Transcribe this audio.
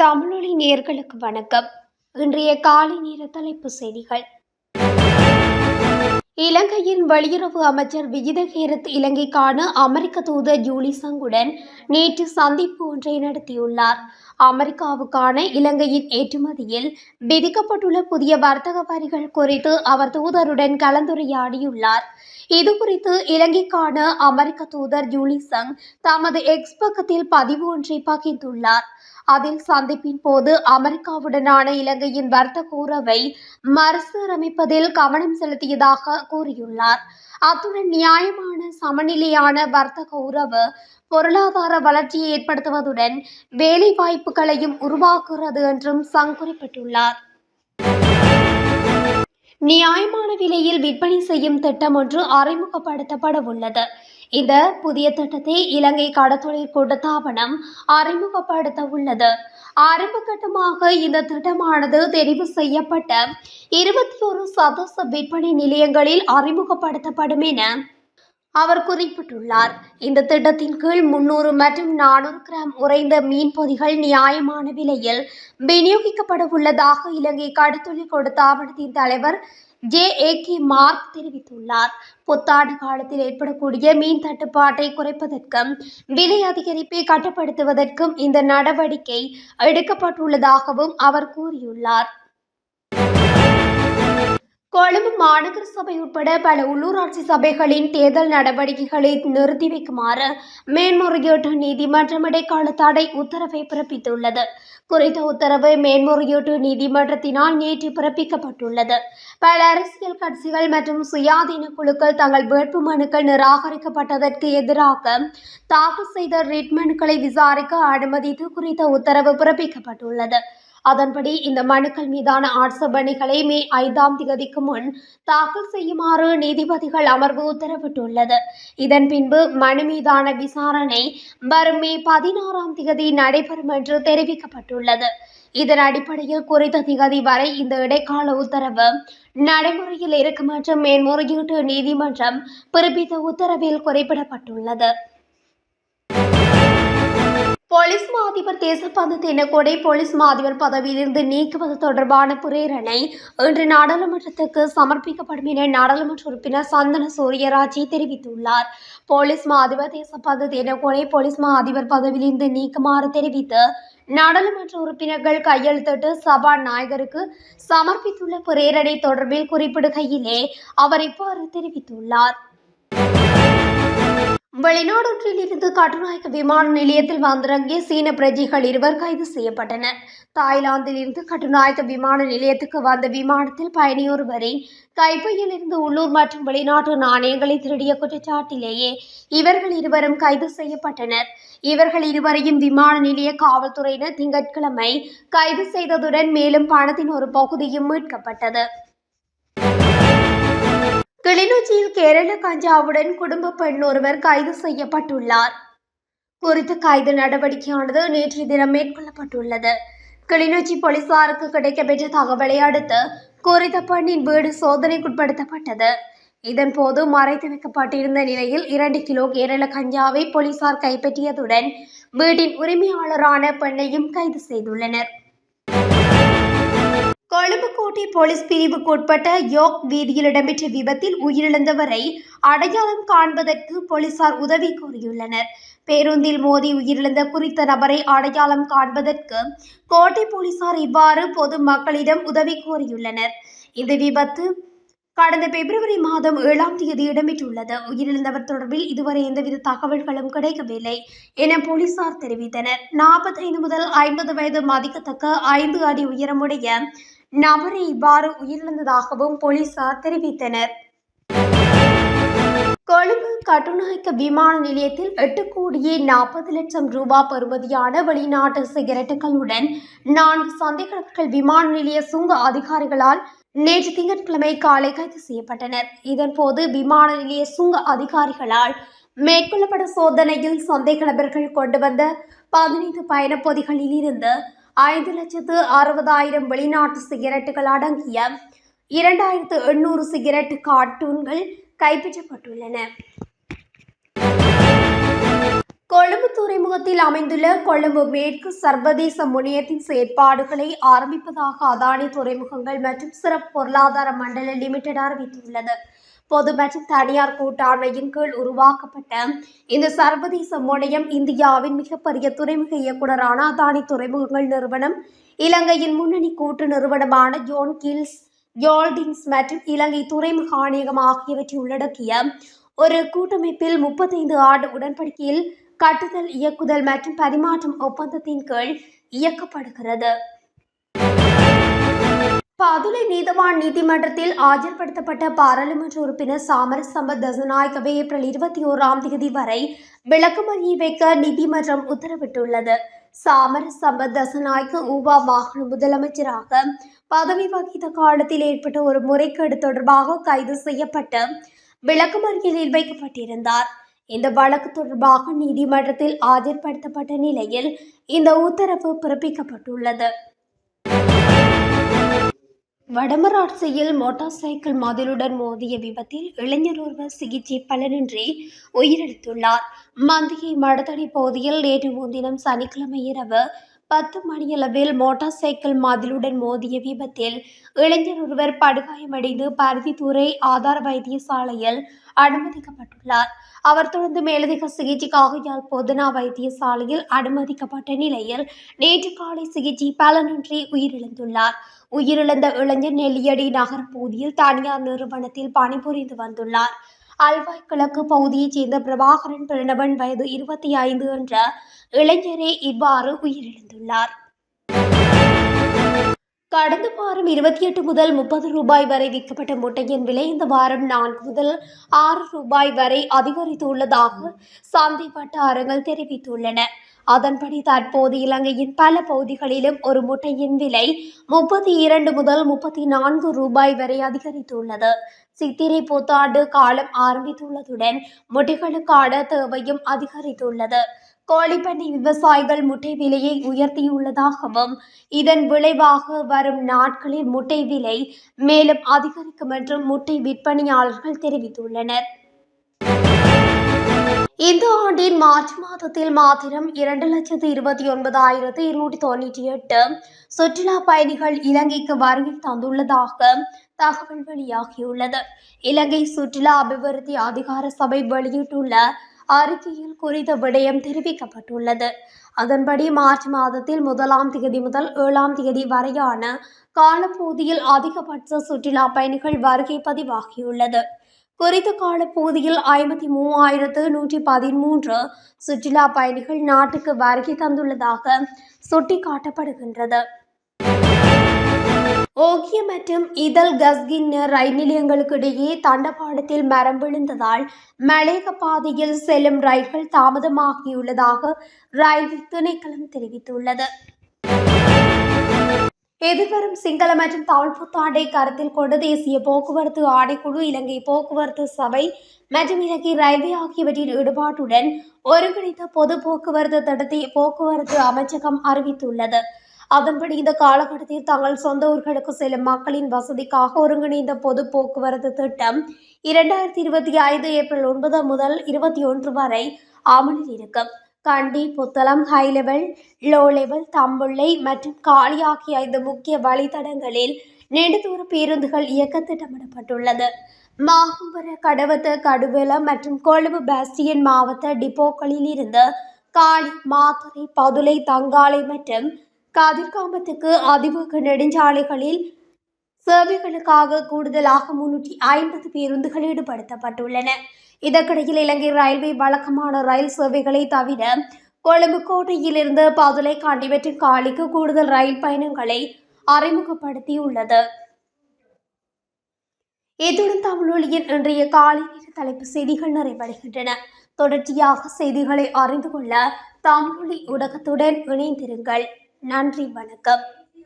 தமிழொலி நேயர்களுக்கு வணக்கம். இன்றைய காலை நேர தலைப்புச் செய்திகள். இலங்கையின் வெளியுறவு அமைச்சர் விஜித ஹேரத் இலங்கைக்கான அமெரிக்க தூதர் ஜூலி சங்குடன் நேற்று சந்திப்பு ஒன்றை நடத்தியுள்ளார். அமெரிக்காவுக்கான இலங்கையின் ஏற்றுமதியில் விதிக்கப்பட்டுள்ள புதிய வர்த்தக வரிகள் குறித்து அவர் தூதருடன் கலந்துரையாடியுள்ளார். இதுகுறித்து இலங்கைக்கான அமெரிக்க தூதர் ஜூலி சங் தமது எக்ஸ் பக்கத்தில் பதிவு ஒன்றை பகிர்ந்துள்ளார். அதில் சந்திப்பின் போது அமெரிக்காவுடனான இலங்கையின் வர்த்தக உறவை மறுசீரமைப்பதில் கவனம் செலுத்தியதாக கூறியுள்ளார். அத்துடன் நியாயமான சமநிலையான வர்த்தக உறவு பொருளாதார வளர்ச்சியை ஏற்படுத்துவதுடன் வேலை வாய்ப்புகளையும் உருவாக்குகிறது என்றும் சங் குறிப்பிட்டுள்ளார். நியாயமான விலையில் விற்பனை செய்யும் திட்டம் ஒன்று அறிமுகப்படுத்தப்பட உள்ளது. இந்த புதிய திட்டத்தை இலங்கை கடற்தொழில் கூட்டுத்தாபனம் அறிமுகப்படுத்த உள்ளது. ஆரம்ப கட்டமாக இந்த திட்டமானது தெரிவு செய்யப்பட்ட 21 சதோச விற்பனை நிலையங்களில் அறிமுகப்படுத்தப்படும் என அவர் குறிப்பிட்டுள்ளார். இந்த திட்டத்தின் கீழ் 300 மற்றும் 400 கிராம் உறைந்த மீன் பொதிகள் நியாயமான விலையில் விநியோகிக்கப்பட உள்ளதாக இலங்கை கடற்தொழில் கூட்டுத்தாபனத்தின் தலைவர் JAK மார்க் தெரிவித்துள்ளார். புத்தாண்டு காலத்தில் ஏற்படக்கூடிய மீன் தட்டுப்பாட்டை குறைப்பதற்கும் விலை அதிகரிப்பை கட்டுப்படுத்துவதற்கும் இந்த நடவடிக்கை எடுக்கப்பட்டுள்ளதாகவும் அவர் கூறியுள்ளார். கொழும்பு மாநகர சபை உட்பட பல உள்ளூராட்சி சபைகளின் தேர்தல் நடவடிக்கைகளை நிறுத்தி வைக்குமாறு மேன்முறையீட்டு நீதிமன்றம் இடைக்கால தடை உத்தரவை பிறப்பித்துள்ளது. குறித்த உத்தரவு மேன்முறையீட்டு நீதிமன்றத்தினால் நேற்று பிறப்பிக்கப்பட்டுள்ளது. பல அரசியல் கட்சிகள் மற்றும் சுயாதீன குழுக்கள் தங்கள் வேட்பு மனுக்கள் நிராகரிக்கப்பட்டதற்கு எதிராக தாக்கல் செய்த ரிட் மனுக்களை விசாரிக்க அனுமதித்து குறித்த உத்தரவு பிறப்பிக்கப்பட்டுள்ளது. அதன்படி இந்த மனுக்கள் மீதான ஆட்சேபனைகளை மே 5ஆம் தேதிக்கு முன் தாக்கல் செய்யுமாறு நீதிபதிகள் அமர்வு உத்தரவிட்டுள்ளது. இதன் பின்பு மனு மீதான விசாரணை வரும் மே 16ஆம் தேதி நடைபெறும் என்று தெரிவிக்கப்பட்டுள்ளது. இதன் அடிப்படையில் குறித்த திகதி வரை இந்த இடைக்கால உத்தரவு நடைமுறையில் இருக்கும் என்று மேன்முறையீட்டு நீதிமன்றம் பிறப்பித்த உத்தரவில் குறிப்பிடப்பட்டுள்ளது. போலீஸ் மா அதிபர் தேசப்பந்து தென்னக்கோடை போலீஸ் மா அதிபர் பதவியிலிருந்து நீக்குவது தொடர்பான பிரேரணை இன்று நாடாளுமன்றத்துக்கு சமர்ப்பிக்கப்படும் என நாடாளுமன்ற உறுப்பினர் சந்தன சூரியராஜி தெரிவித்துள்ளார். போலீஸ் மா அதிபர் தேசப்பந்து தென்னக்கோடை போலீஸ் மா அதிபர் பதவியிலிருந்து நீக்குமாறு தெரிவித்து நாடாளுமன்ற உறுப்பினர்கள் கையெழுத்திட்டு சபாநாயகருக்கு சமர்ப்பித்துள்ள பிரேரணை தொடர்பில் குறிப்பிடுகையிலே அவர் இவ்வாறு தெரிவித்துள்ளார். வெளிநாடொன்றில் இருந்து கட்டுநாயக்க விமான நிலையத்தில் வந்திறங்கிய சீன பிரஜைகள் 2 கைது செய்யப்பட்டனர். தாய்லாந்தில் இருந்து கட்டுநாயக்க விமான நிலையத்துக்கு வந்த விமானத்தில் பயணியொருவரின் கைப்பையில் இருந்து உள்ளூர் மற்றும் வெளிநாட்டு நாணயங்களை திருடிய குற்றச்சாட்டிலேயே இவர்கள் 2 கைது செய்யப்பட்டனர். இவர்கள் 2 விமான நிலைய காவல்துறையினர் திங்கட்கிழமை கைது செய்ததுடன் மேலும் பணத்தின் ஒரு பகுதியும் மீட்கப்பட்டது. கிளிநொச்சியில் கேரள கஞ்சாவுடன் குடும்ப பெண் ஒருவர் கைது செய்யப்பட்டுள்ளார். குறித்த கைது நடவடிக்கையானது நேற்றைய தினம் மேற்கொள்ளப்பட்டுள்ளது. கிளிநொச்சி போலீசாருக்கு கிடைக்கப்பெற்ற தகவலை அடுத்து குறித்த பெண்ணின் வீடு சோதனைக்குட்படுத்தப்பட்டது. இதன்போது மறைத்து வைக்கப்பட்டிருந்த நிலையில் 2 கிலோ கேரள கஞ்சாவை போலீசார் கைப்பற்றியதுடன் வீட்டின் உரிமையாளரான பெண்ணையும் கைது செய்துள்ளனர். கொழும்பு கோட்டை போலீஸ் பிரிவுக்கு உட்பட்ட யோக் வீதியில் இடம்பெற்ற விபத்தில் உயிரிழந்தவரை அடையாளம் காண்பதற்கு போலீசார் உதவி கோரியுள்ளனர். பேருந்தில் மோதி உயிரிழந்த குறித்த நபரை அடையாளம் காண்பதற்கு கோட்டை போலீசார் இவ்வாறு பொது மக்களிடம் உதவி கோரியுள்ளனர். இந்த விபத்து கடந்த பிப்ரவரி மாதம் 7ஆம் தேதி இடம்பெற்றுள்ளது. உயிரிழந்தவர் தொடர்பில் இதுவரை எந்தவித தகவல்களும் கிடைக்கவில்லை என போலீசார் தெரிவித்தனர். 45 முதல் 50 வயது மதிக்கத்தக்க 5 அடி உயரமுடைய நபரை இவ்வாறு உயிரிழந்ததாகவும் போலீசார் தெரிவித்தனர். கொழும்பு கட்டுநாயக்க விமான நிலையத்தில் 8,40,00,000 ரூபாய் பெறுமதியான வெளிநாட்டு சிகரெட்டுகளுடன் 4 சந்தேகநபர்கள் விமான நிலைய சுங்க அதிகாரிகளால் நேற்று திங்கட்கிழமை காலை கைது செய்யப்பட்டனர். இதன்போது விமான நிலைய சுங்க அதிகாரிகளால் மேற்கொள்ளப்பட்ட சோதனையில் சந்தேக நபர்கள் கொண்டு வந்த 15 பயணப்பொதிகளில் இருந்து 5,60,000 வெளிநாட்டு சிகரெட்டுகள் அடங்கிய 2,800 சிகரெட் கார்ட்டூன்கள் கைப்பற்றப்பட்டுள்ளன. கொழும்பு துறைமுகத்தில் அமைந்துள்ள கொழும்பு மேற்கு சர்வதேச முனையத்தின் செயற்பாடுகளை ஆரம்பிப்பதாக அதானி துறைமுகங்கள் மற்றும் சிறப்பு பொருளாதார மண்டல லிமிடெட் அறிவித்துள்ளது. பொது மற்றும் தனியார் கூட்டாண்மையின் கீழ் உருவாக்கப்பட்ட இந்த சர்வதேச முனையம் இந்தியாவின் மிகப்பெரிய துறைமுக இயக்குநரான அதானி துறைமுகங்கள் நிறுவனம், இலங்கையின் முன்னணி கூட்டு நிறுவனமான ஜோன் கீல்ஸ் ஹோல்டிங்ஸ் மற்றும் இலங்கை துறைமுக ஆணையகம் ஆகியவற்றை உள்ளடக்கிய ஒரு கூட்டமைப்பில் 35 ஆண்டு உடன்படிக்கையில் கட்டுதல், இயக்குதல் மற்றும் பரிமாற்றம் ஒப்பந்தத்தின் கீழ் இயக்கப்படுகிறது. பதுளை நீதவான் நீதிமன்றத்தில் ஆஜர்படுத்தப்பட்ட பாராளுமன்ற உறுப்பினர் சாமர சம்பத் தசநாயக்கவை ஏப்ரல் 21 வரை விளக்கமறியை வைக்க நீதிமன்றம் உத்தரவிட்டுள்ளது. சாமர சம்பத் தசநாயக்க ஊவா மாகாண முதலமைச்சராக பதவி வகித்த காலத்தில் ஏற்பட்ட ஒரு முறைகேடு தொடர்பாக கைது செய்யப்பட்டு விளக்கமறியலில் வைக்கப்பட்டிருந்தார். இந்த வழக்கு தொடர்பாக நீதிமன்றத்தில் ஆஜர்படுத்தப்பட்ட நிலையில் இந்த உத்தரவு பிறப்பிக்கப்பட்டுள்ளது. வடமராட்சியில் மோட்டார் சைக்கிள் மதிலுடன் மோதிய விபத்தில் இளைஞர் ஒருவர் சிகிச்சை பலனின்றி உயிரிழந்துள்ளார். மந்திகை மடத்தடி பகுதியில் நேற்று முன்தினம் சனிக்கிழமை இரவு 10 மணியளவில் மோட்டார் சைக்கிள் மதிலுடன் மோதிய விபத்தில் இளைஞர் ஒருவர் படுகாயமடைந்து பருத்தித்துறை ஆதார வைத்தியசாலையில் அனுமதிக்கப்பட்டுள்ளார். அவர் தொடர்ந்து மேலதிக சிகிச்சைக்காக யாழ் போதனா வைத்தியசாலையில் அனுமதிக்கப்பட்ட நிலையில் நேற்று காலை சிகிச்சை பலனின்றி உயிரிழந்துள்ளார். உயிரிழந்த இளைஞர் நெல்லியடி நகர பகுதியில் தனியார் நிறுவனத்தில் பணிபுரிந்து வந்துள்ளார். அல்வாய் கிழக்கு பகுதியைச் சேர்ந்த பிரபாகரன் பிரணவன் வயது 25 என்ற இளைஞரே இவ்வாறு உயிரிழந்துள்ளார். கடந்த வாரம் 28 முதல் 30 ரூபாய் வரை விற்கப்பட்ட முட்டையின் விலை இந்த வாரம் 4 முதல் 6 ரூபாய் வரை அதிகரித்துள்ளதாக சந்தை வட்டாரங்கள் தெரிவித்துள்ளன. அதன்படி தற்போது இலங்கையின் பல பகுதிகளிலும் ஒரு முட்டையின் விலை 32 முதல் 34 ரூபாய் வரை அதிகரித்துள்ளது. சித்திரை புத்தாண்டு காலம் ஆரம்பித்துள்ளதுடன் முட்டைகளுக்கான தேவையும் அதிகரித்துள்ளது. கோழிப்பண்ணை விவசாயிகள் முட்டை விலையை உயர்த்தியுள்ளதாகவும் இதன் விளைவாக வரும் நாட்களில் முட்டை விலை மேலும் அதிகரிக்கும் என்றும் முட்டை விற்பனையாளர்கள் தெரிவித்துள்ளனர். இந்த ஆண்டின் மார்ச் மாதத்தில் மாத்திரம் 2,29,298 சுற்றுலா பயணிகள் இலங்கைக்கு வருகை தந்துள்ளதாக தகவல் வெளியாகியுள்ளது. இலங்கை சுற்றுலா அபிவிருத்தி அதிகார சபை வெளியிட்டுள்ள அறிக்கையில் குறித்த விடயம் தெரிவிக்கப்பட்டுள்ளது. அதன்படி மார்ச் மாதத்தில் 1ஆம் தேதி முதல் 7ஆம் தேதி வரையான காலப்பகுதியில் அதிகபட்ச சுற்றுலா பயணிகள் வருகை பதிவாகியுள்ளது. குறித்த காலப்பகுதியில் 53,113 சுற்றுலா பயணிகள் நாட்டுக்கு வருகை தந்துள்ளதாக சுட்டிக்காட்டப்படுகின்றது. ஓகிய மற்றும் இதழ் கஸ்கின் ரயில் நிலையங்களுக்கு இடையே தண்டவாளத்தில் மரம் விழுந்ததால் மலையக பாதையில் செல்லும் ரயில்கள் தாமதமாகியுள்ளதாக ரயில்வே திணைக்களம் தெரிவித்துள்ளது. எதிர்வரும் சிங்கள மற்றும் தமிழ் புத்தாண்டை கருத்தில் கொண்டு தேசிய போக்குவரத்து ஆணைக்குழு, இலங்கை போக்குவரத்து சபை மற்றும் இலங்கை ரயில்வே ஆகியவற்றின் ஈடுபாட்டுடன் ஒருங்கிணைந்த பொது போக்குவரத்து திட்டத்தை போக்குவரத்து அமைச்சகம் அறிவித்துள்ளது. அதன்படி இந்த காலகட்டத்தில் தங்கள் சொந்த ஊர்களுக்கு செல்லும் மக்களின் வசதிக்காக ஒருங்கிணைந்த பொது போக்குவரத்து திட்டம் 2025 ஏப்ரல் 9 முதல் 21 வரை அமலில் இருக்கும். Kandy, Puttalam, high level, low level, Dambulla மற்றும் காலி ஆகிய 5 முக்கிய வழித்தடங்களில் நெடுதூர பேருந்துகள் இயக்க திட்டமிடப்பட்டுள்ளது. மாகும்பர, கடவத்த, கடுவெலம் மற்றும் கொழும்பு பாஸ்டியன் மாவட்ட டிப்போக்களில் இருந்து காலி, மாத்தறை, பதுளை, தங்காலை மற்றும் கதிர்காமத்துக்கு அதிவேக நெடுஞ்சாலைகளில் சேவைகளுக்காக கூடுதலாக 350 பேருந்துகள் ஈடுபடுத்தப்பட்டுள்ளன. இதற்கிடையில் இலங்கை ரயில்வே வழக்கமான ரயில் சேவைகளை தவிர கொழும்பு கோட்டையிலிருந்து பதுளை, கண்டி மற்றும் காலிக்கு கூடுதல் ரயில் பயணங்களை அறிமுகப்படுத்தியுள்ளது. இத்துடன் தமிழொலியின் இன்றைய காலை நேர தலைப்பு செய்திகள் நிறைவடைகின்றன. தொடர்ச்சியாக செய்திகளை அறிந்து கொள்ள தமிழொலி ஊடகத்துடன் இணைந்திருங்கள். நன்றி, வணக்கம்.